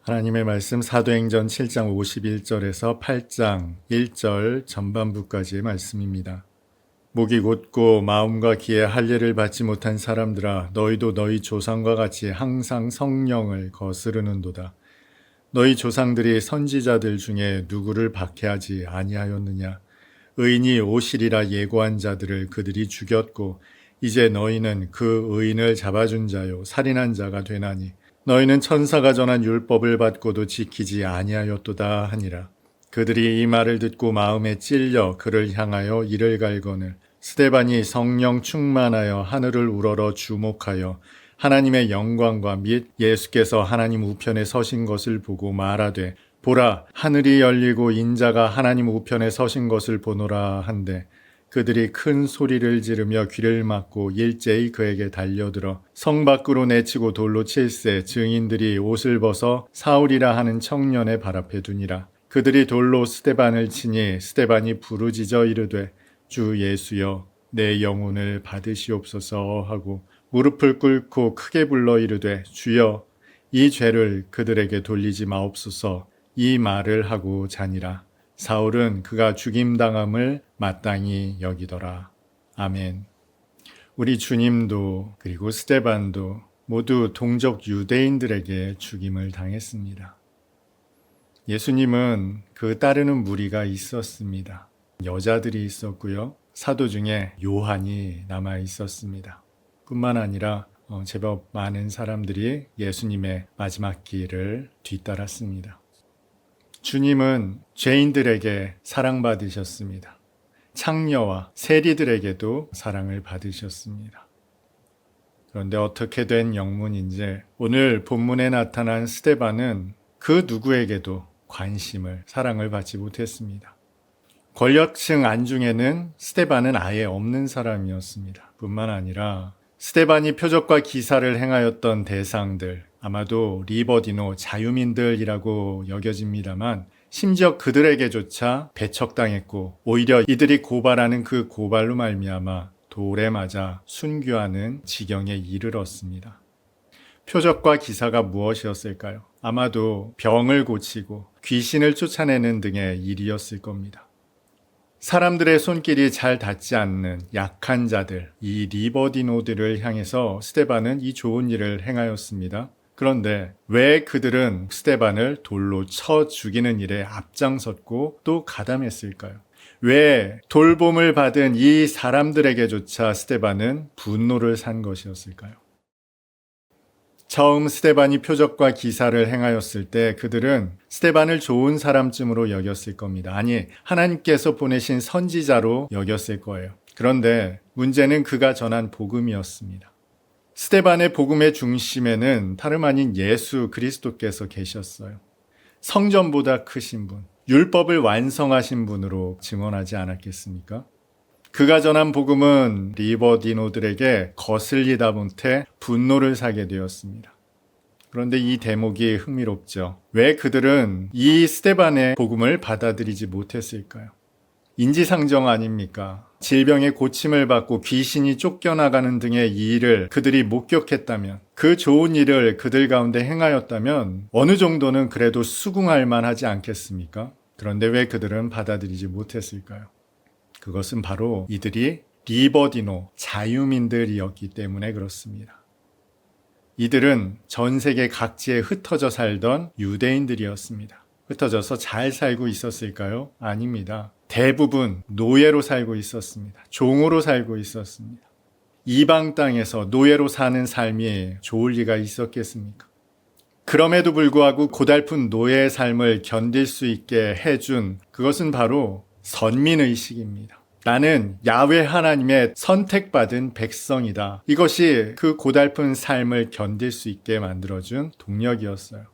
하나님의 말씀 사도행전 7장 51절에서 8장 1절 전반부까지의 말씀입니다. 목이 곧고 마음과 귀에 할례를 받지 못한 사람들아, 너희도 너희 조상과 같이 항상 성령을 거스르는도다. 너희 조상들이 선지자들 중에 누구를 박해하지 아니하였느냐? 의인이 오시리라 예고한 자들을 그들이 죽였고, 이제 너희는 그 의인을 잡아준 자요 살인한 자가 되나니 너희는 천사가 전한 율법을 받고도 지키지 아니하였도다 하니라. 그들이 이 말을 듣고 마음에 찔려 그를 향하여 이를 갈거늘 스데반이 성령 충만하여 하늘을 우러러 주목하여 하나님의 영광과 및 예수께서 하나님 우편에 서신 것을 보고 말하되, 보라, 하늘이 열리고 인자가 하나님 우편에 서신 것을 보노라 한데, 그들이 큰 소리를 지르며 귀를 막고 일제히 그에게 달려들어 성 밖으로 내치고 돌로 칠세 증인들이 옷을 벗어 사울이라 하는 청년의 발 앞에 두니라. 그들이 돌로 스데반을 치니 스데반이 부르짖어 이르되, 주 예수여, 내 영혼을 받으시옵소서 하고 무릎을 꿇고 크게 불러 이르되, 주여, 이 죄를 그들에게 돌리지 마옵소서. 이 말을 하고 자니라. 사울은 그가 죽임당함을 마땅히 여기더라. 아멘. 우리 주님도 그리고 스데반도 모두 동족 유대인들에게 죽임을 당했습니다. 예수님은 그 따르는 무리가 있었습니다. 여자들이 있었고요. 사도 중에 요한이 남아 있었습니다. 뿐만 아니라 제법 많은 사람들이 예수님의 마지막 길을 뒤따랐습니다. 주님은 죄인들에게 사랑받으셨습니다. 창녀와 세리들에게도 사랑을 받으셨습니다. 그런데 어떻게 된 영문인지 오늘 본문에 나타난 스데반은 그 누구에게도 관심을, 사랑을 받지 못했습니다. 권력층 안중에는 스데반은 아예 없는 사람이었습니다. 뿐만 아니라 스데반이 표적과 기사를 행하였던 대상들, 아마도 리버디노 자유민들이라고 여겨집니다만 심지어 그들에게조차 배척당했고 오히려 이들이 고발하는 그 고발로 말미암아 돌에 맞아 순교하는 지경에 이르렀습니다. 표적과 기사가 무엇이었을까요? 아마도 병을 고치고 귀신을 쫓아내는 등의 일이었을 겁니다. 사람들의 손길이 잘 닿지 않는 약한 자들, 이 리버디노들을 향해서 스데반은 이 좋은 일을 행하였습니다. 그런데 왜 그들은 스데반을 돌로 쳐 죽이는 일에 앞장섰고 또 가담했을까요? 왜 돌봄을 받은 이 사람들에게조차 스데반은 분노를 산 것이었을까요? 처음 스데반이 표적과 기사를 행하였을 때 그들은 스데반을 좋은 사람쯤으로 여겼을 겁니다. 아니, 하나님께서 보내신 선지자로 여겼을 거예요. 그런데 문제는 그가 전한 복음이었습니다. 스데반의 복음의 중심에는 다름 아닌 예수 그리스도께서 계셨어요. 성전보다 크신 분, 율법을 완성하신 분으로 증언하지 않았겠습니까? 그가 전한 복음은 리버디노들에게 거슬리다 못해 분노를 사게 되었습니다. 그런데 이 대목이 흥미롭죠. 왜 그들은 이 스데반의 복음을 받아들이지 못했을까요? 인지상정 아닙니까? 질병의 고침을 받고 귀신이 쫓겨나가는 등의 이 일을 그들이 목격했다면, 그 좋은 일을 그들 가운데 행하였다면 어느 정도는 그래도 수긍할 만하지 않겠습니까? 그런데 왜 그들은 받아들이지 못했을까요? 그것은 바로 이들이 리버디노, 자유민들이었기 때문에 그렇습니다. 이들은 전 세계 각지에 흩어져 살던 유대인들이었습니다. 흩어져서 잘 살고 있었을까요? 아닙니다. 대부분 노예로 살고 있었습니다. 종으로 살고 있었습니다. 이방 땅에서 노예로 사는 삶이 좋을 리가 있었겠습니까? 그럼에도 불구하고 고달픈 노예의 삶을 견딜 수 있게 해준 그것은 바로 선민의식입니다. 나는 야훼 하나님의 선택받은 백성이다. 이것이 그 고달픈 삶을 견딜 수 있게 만들어준 동력이었어요.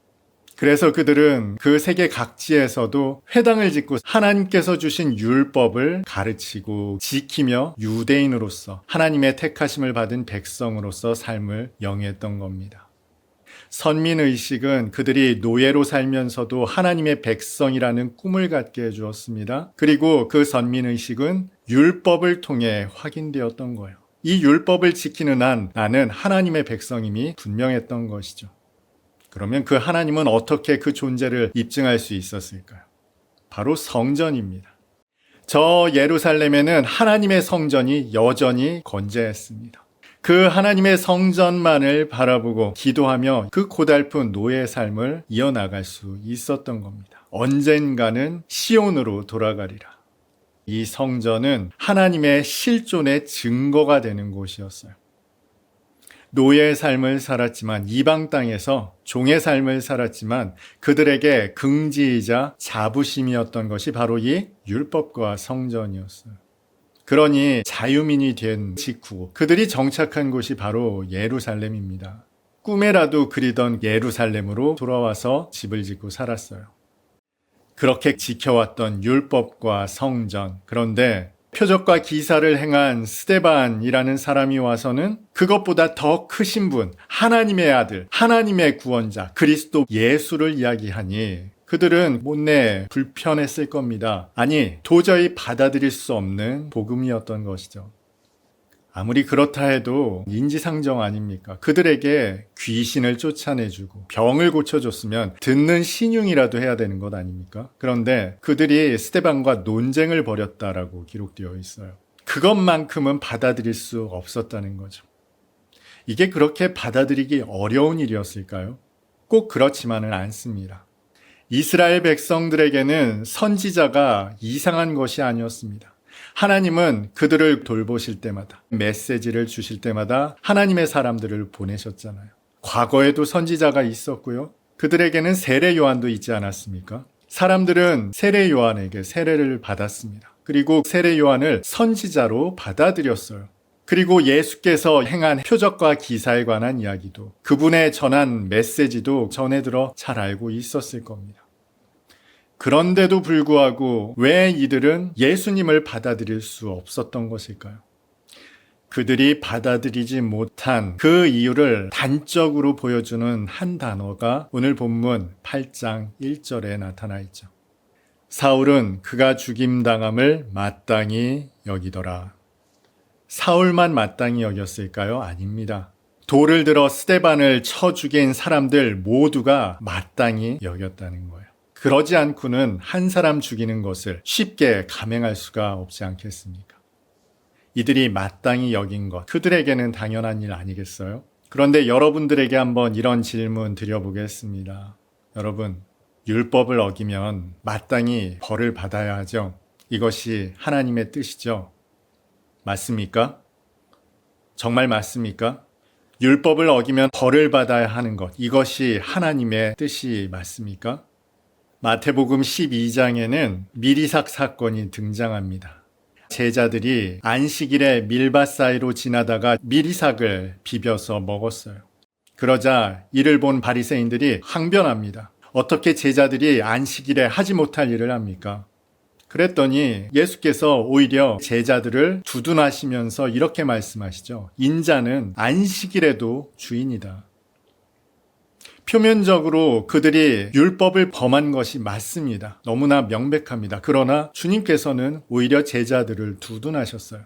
그래서 그들은 그 세계 각지에서도 회당을 짓고 하나님께서 주신 율법을 가르치고 지키며 유대인으로서 하나님의 택하심을 받은 백성으로서 삶을 영위했던 겁니다. 선민의식은 그들이 노예로 살면서도 하나님의 백성이라는 꿈을 갖게 해주었습니다. 그리고 그 선민의식은 율법을 통해 확인되었던 거예요. 이 율법을 지키는 한 나는 하나님의 백성임이 분명했던 것이죠. 그러면 그 하나님은 어떻게 그 존재를 입증할 수 있었을까요? 바로 성전입니다. 저 예루살렘에는 하나님의 성전이 여전히 건재했습니다. 그 하나님의 성전만을 바라보고 기도하며 그 고달픈 노예의 삶을 이어나갈 수 있었던 겁니다. 언젠가는 시온으로 돌아가리라. 이 성전은 하나님의 실존의 증거가 되는 곳이었어요. 노예의 삶을 살았지만 이방 땅에서 종의 삶을 살았지만 그들에게 긍지이자 자부심이었던 것이 바로 이 율법과 성전이었어요. 그러니 자유민이 된 직후 그들이 정착한 곳이 바로 예루살렘입니다. 꿈에라도 그리던 예루살렘으로 돌아와서 집을 짓고 살았어요. 그렇게 지켜왔던 율법과 성전, 그런데 표적과 기사를 행한 스데반이라는 사람이 와서는 그것보다 더 크신 분, 하나님의 아들, 하나님의 구원자, 그리스도 예수를 이야기하니 그들은 못내 불편했을 겁니다. 아니, 도저히 받아들일 수 없는 복음이었던 것이죠. 아무리 그렇다 해도 인지상정 아닙니까? 그들에게 귀신을 쫓아내주고 병을 고쳐줬으면 듣는 신용이라도 해야 되는 것 아닙니까? 그런데 그들이 스데반과 논쟁을 벌였다라고 기록되어 있어요. 그것만큼은 받아들일 수 없었다는 거죠. 이게 그렇게 받아들이기 어려운 일이었을까요? 꼭 그렇지만은 않습니다. 이스라엘 백성들에게는 선지자가 이상한 것이 아니었습니다. 하나님은 그들을 돌보실 때마다, 메시지를 주실 때마다 하나님의 사람들을 보내셨잖아요. 과거에도 선지자가 있었고요. 그들에게는 세례 요한도 있지 않았습니까? 사람들은 세례 요한에게 세례를 받았습니다. 그리고 세례 요한을 선지자로 받아들였어요. 그리고 예수께서 행한 표적과 기사에 관한 이야기도, 그분의 전한 메시지도 전해 들어 잘 알고 있었을 겁니다. 그런데도 불구하고 왜 이들은 예수님을 받아들일 수 없었던 것일까요? 그들이 받아들이지 못한 그 이유를 단적으로 보여주는 한 단어가 오늘 본문 8장 1절에 나타나 있죠. 사울은 그가 죽임당함을 마땅히 여기더라. 사울만 마땅히 여겼을까요? 아닙니다. 돌을 들어 스데반을 쳐 죽인 사람들 모두가 마땅히 여겼다는 거예요. 그러지 않고는 한 사람 죽이는 것을 쉽게 감행할 수가 없지 않겠습니까? 이들이 마땅히 여긴 것, 그들에게는 당연한 일 아니겠어요? 그런데 여러분들에게 한번 이런 질문 드려보겠습니다. 여러분, 율법을 어기면 마땅히 벌을 받아야 하죠? 이것이 하나님의 뜻이죠? 맞습니까? 정말 맞습니까? 율법을 어기면 벌을 받아야 하는 것, 이것이 하나님의 뜻이 맞습니까? 마태복음 12장에는 미리삭 사건이 등장합니다. 제자들이 안식일에 밀밭 사이로 지나다가 미리삭을 비벼서 먹었어요. 그러자 이를 본 바리새인들이 항변합니다. 어떻게 제자들이 안식일에 하지 못할 일을 합니까? 그랬더니 예수께서 오히려 제자들을 두둔하시면서 이렇게 말씀하시죠. 인자는 안식일에도 주인이다. 표면적으로 그들이 율법을 범한 것이 맞습니다. 너무나 명백합니다. 그러나 주님께서는 오히려 제자들을 두둔하셨어요.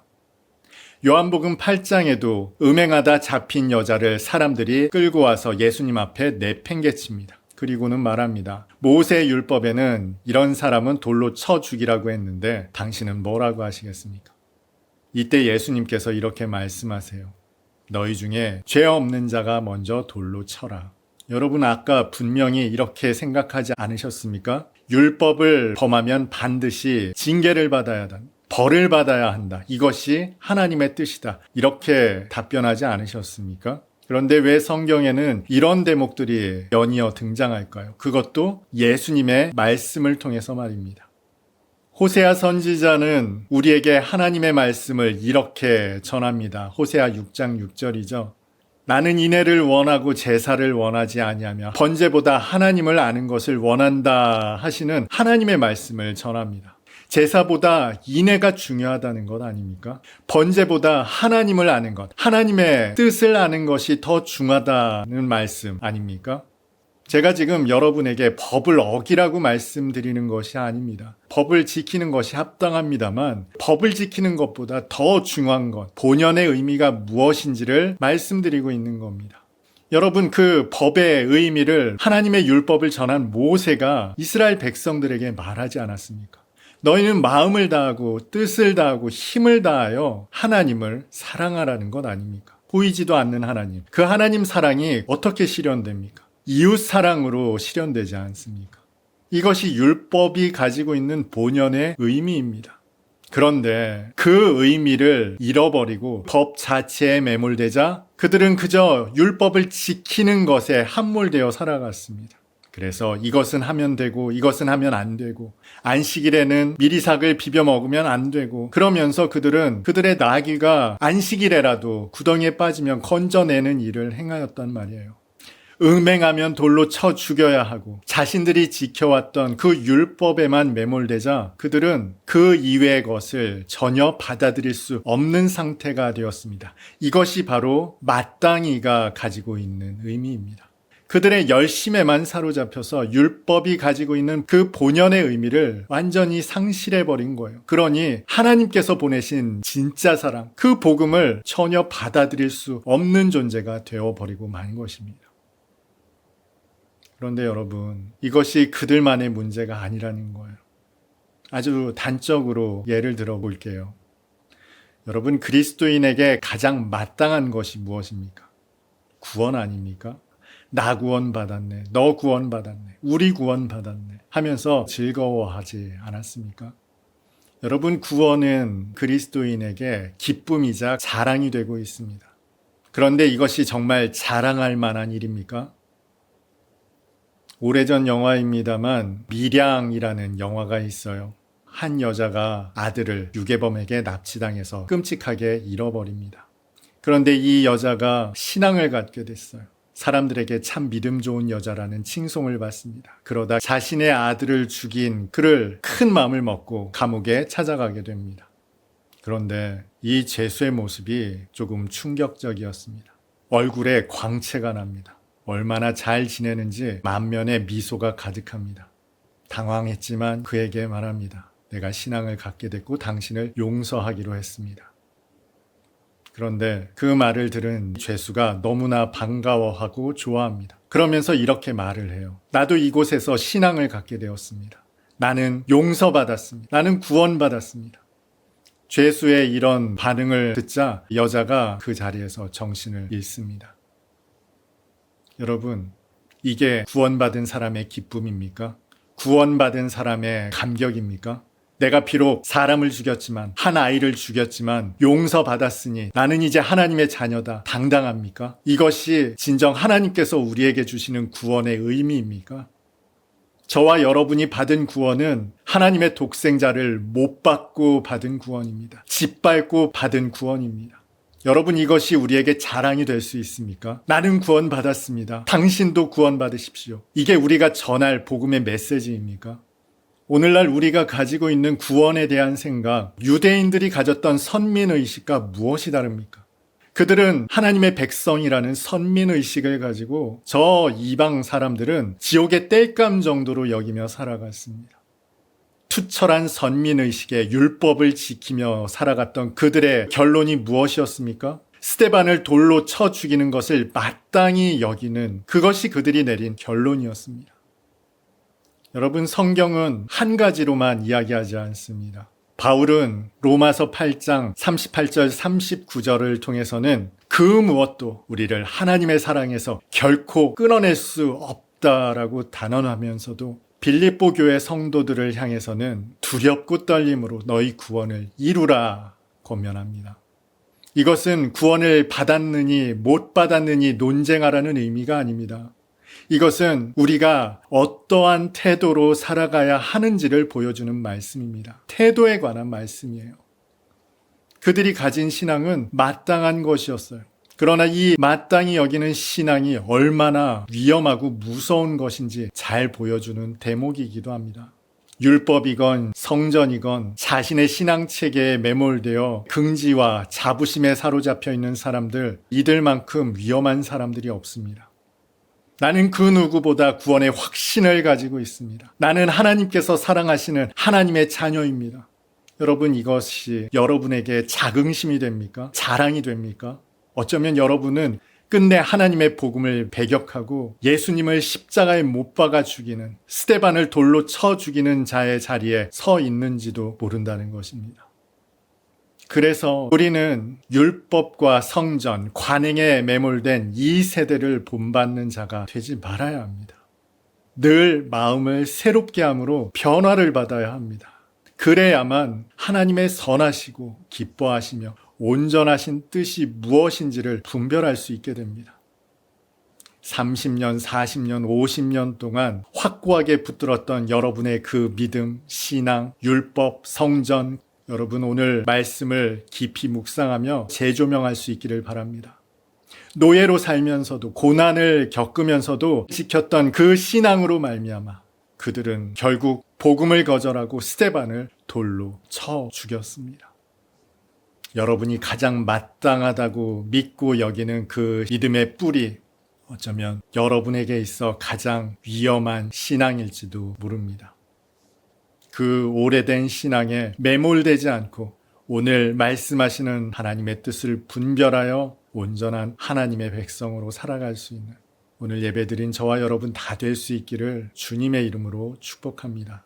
요한복음 8장에도 음행하다 잡힌 여자를 사람들이 끌고 와서 예수님 앞에 내팽개칩니다. 그리고는 말합니다. 모세 율법에는 이런 사람은 돌로 쳐 죽이라고 했는데 당신은 뭐라고 하시겠습니까? 이때 예수님께서 이렇게 말씀하세요. 너희 중에 죄 없는 자가 먼저 돌로 쳐라. 여러분 아까 분명히 이렇게 생각하지 않으셨습니까? 율법을 범하면 반드시 징계를 받아야 한다. 벌을 받아야 한다. 이것이 하나님의 뜻이다. 이렇게 답변하지 않으셨습니까? 그런데 왜 성경에는 이런 대목들이 연이어 등장할까요? 그것도 예수님의 말씀을 통해서 말입니다. 호세아 선지자는 우리에게 하나님의 말씀을 이렇게 전합니다. 호세아 6장 6절이죠. 나는 인애를 원하고 제사를 원하지 아니하며 번제보다 하나님을 아는 것을 원한다 하시는 하나님의 말씀을 전합니다. 제사보다 인애가 중요하다는 것 아닙니까? 번제보다 하나님을 아는 것, 하나님의 뜻을 아는 것이 더 중요하다는 말씀 아닙니까? 제가 지금 여러분에게 법을 어기라고 말씀드리는 것이 아닙니다. 법을 지키는 것이 합당합니다만 법을 지키는 것보다 더 중요한 것, 본연의 의미가 무엇인지를 말씀드리고 있는 겁니다. 여러분, 그 법의 의미를 하나님의 율법을 전한 모세가 이스라엘 백성들에게 말하지 않았습니까? 너희는 마음을 다하고 뜻을 다하고 힘을 다하여 하나님을 사랑하라는 것 아닙니까? 보이지도 않는 하나님. 그 하나님 사랑이 어떻게 실현됩니까? 이웃 사랑으로 실현되지 않습니까? 이것이 율법이 가지고 있는 본연의 의미입니다. 그런데 그 의미를 잃어버리고 법 자체에 매몰되자 그들은 그저 율법을 지키는 것에 함몰되어 살아갔습니다. 그래서 이것은 하면 되고 이것은 하면 안 되고 안식일에는 미리삭을 비벼 먹으면 안 되고 그러면서 그들은 그들의 나귀가 안식일에라도 구덩이에 빠지면 건져내는 일을 행하였단 말이에요. 음행하면 돌로 쳐 죽여야 하고 자신들이 지켜왔던 그 율법에만 매몰되자 그들은 그 이외의 것을 전혀 받아들일 수 없는 상태가 되었습니다. 이것이 바로 마땅히가 가지고 있는 의미입니다. 그들의 열심에만 사로잡혀서 율법이 가지고 있는 그 본연의 의미를 완전히 상실해버린 거예요. 그러니 하나님께서 보내신 진짜 사랑, 그 복음을 전혀 받아들일 수 없는 존재가 되어버리고 만 것입니다. 그런데 여러분, 이것이 그들만의 문제가 아니라는 거예요. 아주 단적으로 예를 들어 볼게요. 여러분, 그리스도인에게 가장 마땅한 것이 무엇입니까? 구원 아닙니까? 나 구원 받았네, 너 구원 받았네, 우리 구원 받았네 하면서 즐거워하지 않았습니까? 여러분, 구원은 그리스도인에게 기쁨이자 자랑이 되고 있습니다. 그런데 이것이 정말 자랑할 만한 일입니까? 오래전 영화입니다만 밀양이라는 영화가 있어요. 한 여자가 아들을 유괴범에게 납치당해서 끔찍하게 잃어버립니다. 그런데 이 여자가 신앙을 갖게 됐어요. 사람들에게 참 믿음 좋은 여자라는 칭송을 받습니다. 그러다 자신의 아들을 죽인 그를 큰 마음을 먹고 감옥에 찾아가게 됩니다. 그런데 이 죄수의 모습이 조금 충격적이었습니다. 얼굴에 광채가 납니다. 얼마나 잘 지내는지 만면에 미소가 가득합니다. 당황했지만 그에게 말합니다. 내가 신앙을 갖게 됐고 당신을 용서하기로 했습니다. 그런데 그 말을 들은 죄수가 너무나 반가워하고 좋아합니다. 그러면서 이렇게 말을 해요. 나도 이곳에서 신앙을 갖게 되었습니다. 나는 용서받았습니다. 나는 구원받았습니다. 죄수의 이런 반응을 듣자 여자가 그 자리에서 정신을 잃습니다. 여러분, 이게 구원받은 사람의 기쁨입니까? 구원받은 사람의 감격입니까? 내가 비록 사람을 죽였지만, 한 아이를 죽였지만 용서받았으니 나는 이제 하나님의 자녀다. 당당합니까? 이것이 진정 하나님께서 우리에게 주시는 구원의 의미입니까? 저와 여러분이 받은 구원은 하나님의 독생자를 못 받고 받은 구원입니다. 짓밟고 받은 구원입니다. 여러분, 이것이 우리에게 자랑이 될 수 있습니까? 나는 구원받았습니다. 당신도 구원받으십시오. 이게 우리가 전할 복음의 메시지입니까? 오늘날 우리가 가지고 있는 구원에 대한 생각, 유대인들이 가졌던 선민의식과 무엇이 다릅니까? 그들은 하나님의 백성이라는 선민의식을 가지고 저 이방 사람들은 지옥의 땔감 정도로 여기며 살아갔습니다. 투철한 선민의식에 율법을 지키며 살아갔던 그들의 결론이 무엇이었습니까? 스데반을 돌로 쳐 죽이는 것을 마땅히 여기는 그것이 그들이 내린 결론이었습니다. 여러분, 성경은 한 가지로만 이야기하지 않습니다. 바울은 로마서 8장 38절 39절을 통해서는 그 무엇도 우리를 하나님의 사랑에서 결코 끊어낼 수 없다라고 단언하면서도 빌립보 교회 성도들을 향해서는 두렵고 떨림으로 너희 구원을 이루라 권면합니다. 이것은 구원을 받았느니 못 받았느니 논쟁하라는 의미가 아닙니다. 이것은 우리가 어떠한 태도로 살아가야 하는지를 보여주는 말씀입니다. 태도에 관한 말씀이에요. 그들이 가진 신앙은 마땅한 것이었어요. 그러나 이 마땅히 여기는 신앙이 얼마나 위험하고 무서운 것인지 잘 보여주는 대목이기도 합니다. 율법이건 성전이건 자신의 신앙체계에 매몰되어 긍지와 자부심에 사로잡혀 있는 사람들, 이들만큼 위험한 사람들이 없습니다. 나는 그 누구보다 구원의 확신을 가지고 있습니다. 나는 하나님께서 사랑하시는 하나님의 자녀입니다. 여러분, 이것이 여러분에게 자긍심이 됩니까? 자랑이 됩니까? 어쩌면 여러분은 끝내 하나님의 복음을 배격하고 예수님을 십자가에 못 박아 죽이는, 스데반을 돌로 쳐 죽이는 자의 자리에 서 있는지도 모른다는 것입니다. 그래서 우리는 율법과 성전, 관행에 매몰된 이 세대를 본받는 자가 되지 말아야 합니다. 늘 마음을 새롭게 함으로 변화를 받아야 합니다. 그래야만 하나님의 선하시고 기뻐하시며 온전하신 뜻이 무엇인지를 분별할 수 있게 됩니다. 30년, 40년, 50년 동안 확고하게 붙들었던 여러분의 그 믿음, 신앙, 율법, 성전, 여러분 오늘 말씀을 깊이 묵상하며 재조명할 수 있기를 바랍니다. 노예로 살면서도 고난을 겪으면서도 지켰던 그 신앙으로 말미암아 그들은 결국 복음을 거절하고 스데반을 돌로 쳐 죽였습니다. 여러분이 가장 마땅하다고 믿고 여기는 그 믿음의 뿌리, 어쩌면 여러분에게 있어 가장 위험한 신앙일지도 모릅니다. 그 오래된 신앙에 매몰되지 않고 오늘 말씀하시는 하나님의 뜻을 분별하여 온전한 하나님의 백성으로 살아갈 수 있는 오늘 예배드린 저와 여러분 다 될 수 있기를 주님의 이름으로 축복합니다.